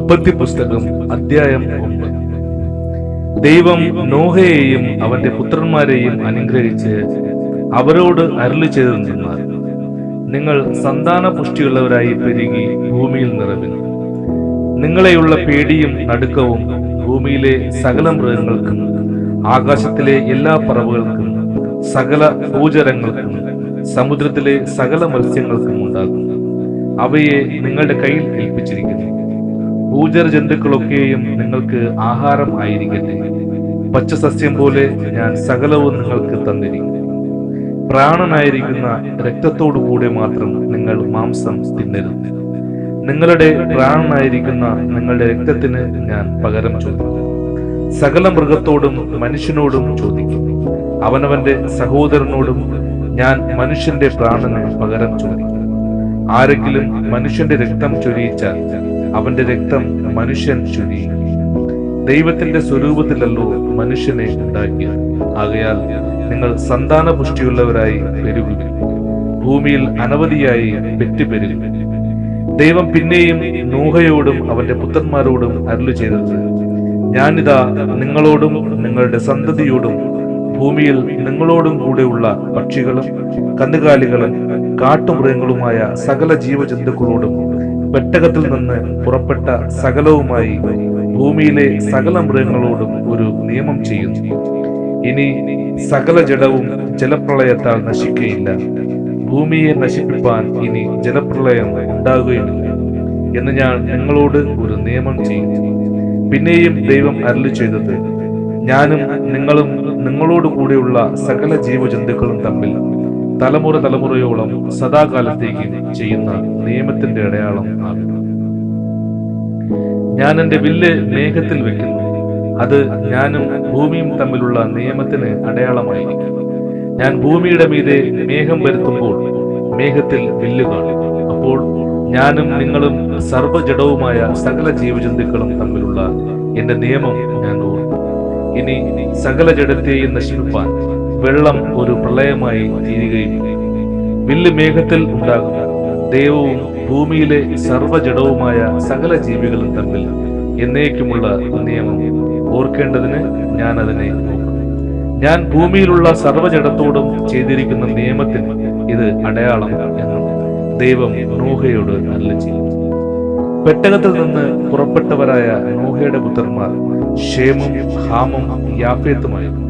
ഉൽപ്പത്തി പുസ്തകം അധ്യായം 9. ദൈവം നോഹയെയും അവന്റെ പുത്രന്മാരെയും അനുഗ്രഹിച്ച് അവരോട് അരുളി ചെയ്തെന്നാൽ, നിങ്ങൾ സന്താന പുഷ്ടിയുള്ളവരായി പെരുകി ഭൂമിയിൽ നിറവിന്. നിങ്ങളെയുള്ള പേടിയും നടുക്കവും ഭൂമിയിലെ സകല മൃഗങ്ങൾക്കും ആകാശത്തിലെ എല്ലാ പറവുകൾക്കും സകല ഭൂചരങ്ങൾക്കും സമുദ്രത്തിലെ സകല മത്സ്യങ്ങൾക്കും ഉണ്ടാകും. അവയെ നിങ്ങളുടെ കയ്യിൽ ഏൽപ്പിച്ചിരിക്കുന്നു. ഭൂചര ജന്തുക്കളൊക്കെയും നിങ്ങൾക്ക് ആഹാരം ആയിരിക്കട്ടെ. പച്ചസസ്യം പോലെ ഞാൻ സകലവും നിങ്ങൾക്ക് തന്നിരിക്കുന്നു. പ്രാണനായിരിക്കുന്ന രക്തത്തോടു കൂടെ മാത്രം നിങ്ങൾ മാംസം തിന്നരുത്. നിങ്ങളുടെ പ്രാണനായിരിക്കുന്ന നിങ്ങളുടെ രക്തത്തിന് ഞാൻ പകരം ചോദിക്കും. സകല മൃഗത്തോടും മനുഷ്യനോടും ചോദിക്കും. അവനവന്റെ സഹോദരനോടും ഞാൻ മനുഷ്യന്റെ പ്രാണന് പകരം ചോദിക്കും. ആരെങ്കിലും മനുഷ്യന്റെ രക്തം ചൊരിയിച്ചാൽ അവന്റെ രക്തം മനുഷ്യൻ ചൊരിയും. ദൈവത്തിന്റെ സ്വരൂപത്തിലല്ലോ മനുഷ്യനെ ഉണ്ടാക്കിയത്. ആകയാൽ നിങ്ങൾ സന്താന പുഷ്ടിയുള്ളവരായി പെരുകുക, ഭൂമിയിൽ അനവധിയായി പെറ്റുപെരുകുക. ദൈവം പിന്നെയും നോഹയോടും അവന്റെ പുത്രന്മാരോടും അരുളി ചെയ്തത്, ഞാനിതാ നിങ്ങളോടും നിങ്ങളുടെ സന്തതിയോടും ഭൂമിയിൽ നിങ്ങളോടും കൂടെയുള്ള പക്ഷികളും കന്നുകാലികളും കാട്ടുമൃഗങ്ങളുമായ സകല ജീവജന്തുക്കളോടും പെട്ടകത്തിൽ നിന്ന് പുറപ്പെട്ട സകലവുമായി ഭൂമിയിലെ സകല മൃഗങ്ങളോടും ഒരു നിയമം ചെയ്യുന്നു. ഇനി സകല ജഡവും ജലപ്രളയത്താൽ നശിക്കുകയില്ല. ഭൂമിയെ നശിപ്പിപ്പാൻ ഇനി ജലപ്രളയം ഉണ്ടാകുകയില്ല എന്ന് ഞാൻ നിങ്ങളോട് ഒരു നിയമം ചെയ്യുന്നു. പിന്നെയും ദൈവം അരുളി ചെയ്തത്, ഞാനും നിങ്ങളും നിങ്ങളോട് കൂടെയുള്ള സകല ജീവജന്തുക്കളും തമ്മിൽ തലമുറ തലമുറയോളം സദാകാലത്തേക്ക് ചെയ്യുന്ന നിയമത്തിന്റെ അടയാളം ആകും. ഞാൻ എന്റെ വില്ല് മേഘത്തിൽ വെക്കുന്നു. അത് ഞാനും ഭൂമിയും തമ്മിലുള്ള നിയമത്തിന് അടയാളമായിരിക്കും. ഞാൻ ഭൂമിയുടെ മീതെ മേഘം വരുത്തുമ്പോൾ മേഘത്തിൽ വില്ല് കാണും. അപ്പോൾ ഞാനും നിങ്ങളും സർവ്വജഡവുമായ സകല ജീവജന്തുക്കളും തമ്മിലുള്ള എന്റെ നിയമം ഞാൻ ഓർക്കും. ഇനി സകല ജഡത്തെയും നശിപ്പിപ്പാൻ വെള്ളം ഒരു പ്രളയമായി തീരുകയും വില്ല് മേഘത്തിൽ ഉണ്ടാകും. ദൈവവും ഭൂമിയിലെ സർവ്വജഡവുമായ സകല ജീവികളും തമ്മിൽ എന്നേക്കുമുള്ള നിയമം ഓർക്കേണ്ടതിന് ഞാൻ അതിനെ നോക്കും. ഞാൻ ഭൂമിയിലുള്ള സർവ്വജഡത്തോടും ചെയ്തിരിക്കുന്ന നിയമത്തിന് ഇത് അടയാളം എന്നും ദൈവം നോഹയോട് അരുളി ചെയ്തു. പെട്ടകത്തിൽ നിന്ന് പുറപ്പെട്ടവരായ നോഹയുടെ പുത്രന്മാർ ശേമും ഹാമും യാഫേത്തുമായിരുന്നു.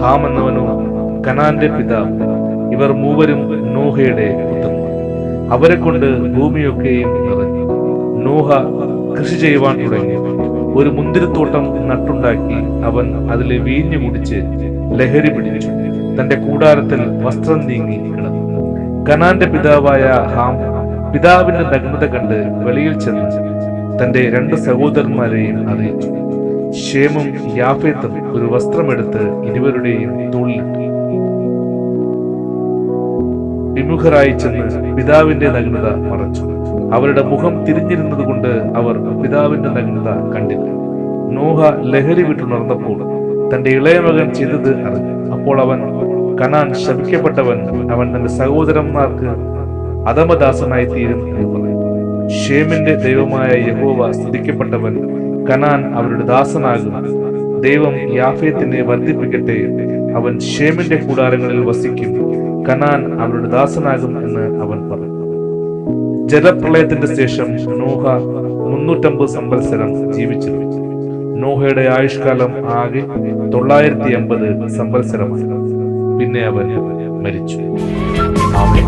ഹാം എന്നവനോ കനാന്റെ പിതാവ്. ഇവർ മൂവരും നോഹയുടെ പുത്രന്മാർ. അവരെ കൊണ്ട് ഭൂമിയൊക്കെയും നിറഞ്ഞു. നോഹ കൃഷി ചെയ്യുവാൻ തുടങ്ങി. ഒരു മുന്തിരിത്തോട്ടം നട്ടുണ്ടാക്കി അവൻ അതിലെ വീഞ്ഞു കുടിച്ച് ലഹരി പിടിച്ചു. തന്റെ കൂടാരത്തിൽ വസ്ത്രം നീങ്ങി കിടന്നു. കനാന്റെ പിതാവായ ഹാം പിതാവിന്റെ നഗ്നത കണ്ട് വെളിയിൽ ചെന്ന് തന്റെ 2 സഹോദരന്മാരെയും അറിയിച്ചു. ശേമും യാഫേത്തും ഒരു വസ്ത്രമെടുത്ത് ഇരുവരുടെയും തോളിലിട്ടു. വിമുഖരായി ചെന്ന് പിതാവിന്റെ നഗ്നത മറച്ചു. അവരുടെ മുഖം തിരിഞ്ഞിരുന്നത് കൊണ്ട് അവർ പിതാവിന്റെ നഗ്നത കണ്ടില്ല. നോഹ ലഹരി വിട്ടുണർന്നപ്പോൾ തന്റെ ഇളയ മകൻ ചെയ്തത് അറിഞ്ഞു. അപ്പോൾ അവൻ, കനാൻ ശപിക്കപ്പെട്ടവൻ, അവൻ തന്റെ സഹോദരന്മാർക്ക് അധമദാസനായി തീരും എന്ന് പറയും. ശേമിന്റെ ദൈവമായ യഹോവ സ്തുതിക്കപ്പെട്ടവൻ, കനാൻ അവരുടെ ദാസനാകും. ദൈവം യാഫേത്തിനെ വർദ്ധിപ്പിക്കട്ടെ. അവൻ ശേമിന്റെ കൂടാരങ്ങളിൽ വസിക്കും. കനാൻ അവരുടെ ദാസനാകും എന്ന് അവൻ പറഞ്ഞു. ജലപ്രളയത്തിന്റെ ശേഷം നോഹ 350 സംവത്സരം ജീവിച്ചിരുന്നു. നോഹയുടെ ആയുഷ്കാലം ആകെ 950 സംവത്സരമായി. പിന്നെ അവൻ മരിച്ചു. ആമേൻ.